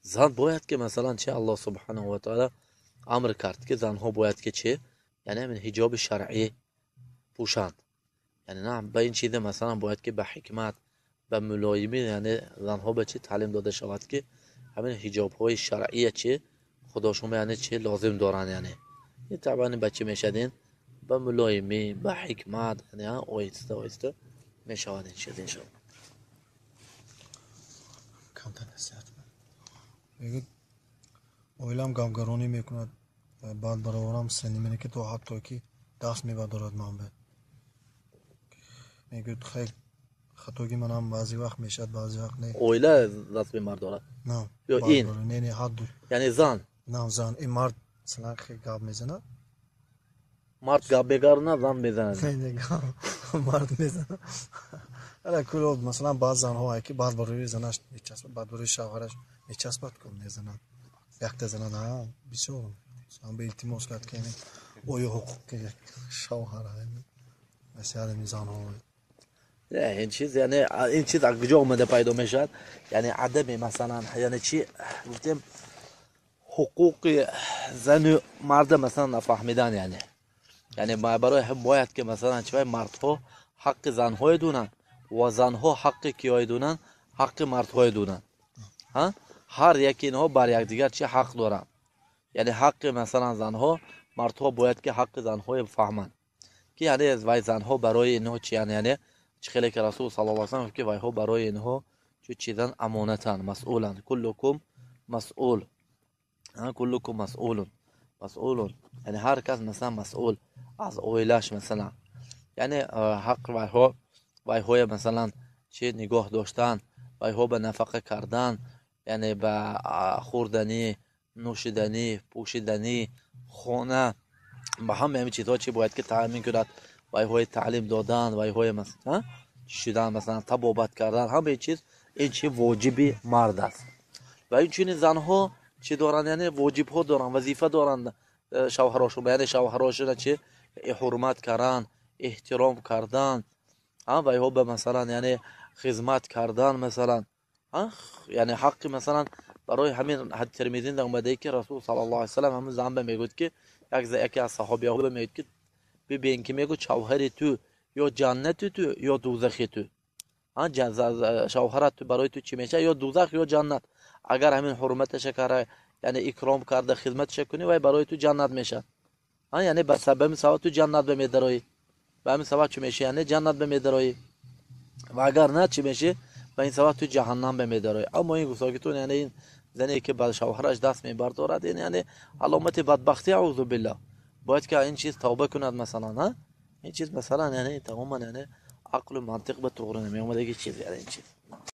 زن باید که مثلا چه الله سبحانه و تعالی امر کرد که زنها باید که چه یعنی همین حجاب شرعی پوشند. یعنی نه به این چیز مثلا باید که به حکمت به ملایمی یعنی زنها به چه تعلیم داده شود که همین حجاب های شرعی چه خداشون یعنی چه لازم دارن. یعنی این طبعا بچه میشدین به ملایمی به حکمت یعنی آهسته آهسته میشود این چیز انشاءالله. کمتر نصیحت میگه اویلم گامگرانی میکند بعد برابرم سنی منه که تو حتی که دست میبردارد من به میگه خیلی خطوگی من هم بعضی وقت میشد بعضی وقت نه. اویله دست به مرد دارد نه یا این نه حد یعنی زن نه زن این مرد مثلا خیلی گاب میزنه مرد گاب بگرنه زن میزنه نه مرد میزنه الا کلود مثلا بعض زنها که بعد بروی زنش میچسبه بعد بروی شوهرش میچسبد کن میزنه یک زنه نه بسیار هم به التماس کرد که اوی حقوق که شوهر مثلا میزان ها این چیز یعنی این چیز از کجا اومده پیدا میشد یعنی عدم مثلا یعنی چی گفتیم حقوق زن و مرد مثلا نفهمیدن یعنی برای هم باید که مثلا چه مردها حق زنهای دونن و زنها حق کیای دونن حق مردهای دونن ها هر یکی اینها بر یکدیگر چه حق دارن. یعنی حق مثلا زنها مردها باید که حق زنهای فهمن که یعنی وای زنها برای اینها چی یعنی خیلی که رسول صلی الله علیه و سلم که وای ها برای اینها چه چیزن امانتن مسئولن کلکم مسئول کلکم مسئولون یعنی هر کس مثلا مسئول از اویلش مثلا یعنی حق وای های مثلا چه نگاه داشتن وای ها به نفقه کردن یعنی به خوردنی نوشیدنی پوشیدنی خانه با همه چیزها چی باید که تامین کند وای های تعلیم دادن وای های مثلا شدن مثلا طبابت کردن همه چیز این چی واجبی مرد است و این چنین زنها چی دارن یعنی واجب ها دارن وظیفه دارن شوهراشون یعنی شوهراشون چی حرمت کردن احترام کردن وای ها به مثلا یعنی خدمت کردن مثلا یعنی حق مثلا برای همین حد ترمذی در اومده که رسول صلی الله علیه و سلم همون زن به میگفت که یکی از صحابه ها به میگفت که ببین که میگه شوهر تو یا جنت تو یا دوزخ تو شوهرت تو برای تو چی میشه یا دوزخ یا جنت اگر همین حرمتش کرده یعنی اکرام کرده خدمتش کنی و برای تو جنت میشه یعنی به سبب سبب تو جنت به میدروی به همین سبب چی میشه یعنی جنت به میدروی و اگر نه چی میشه به این سبب تو جهنم به میدروی. اما این گفتگوتون یعنی این زنی که بعد شوهرش دست میبردارد یعنی علامت بدبختی اعوذ بالله باید که این چیز توبه کند مثلا این چیز مثلا یعنی تماما یعنی عقل و منطق به طور نمی اومده که چیز یعنی این چیز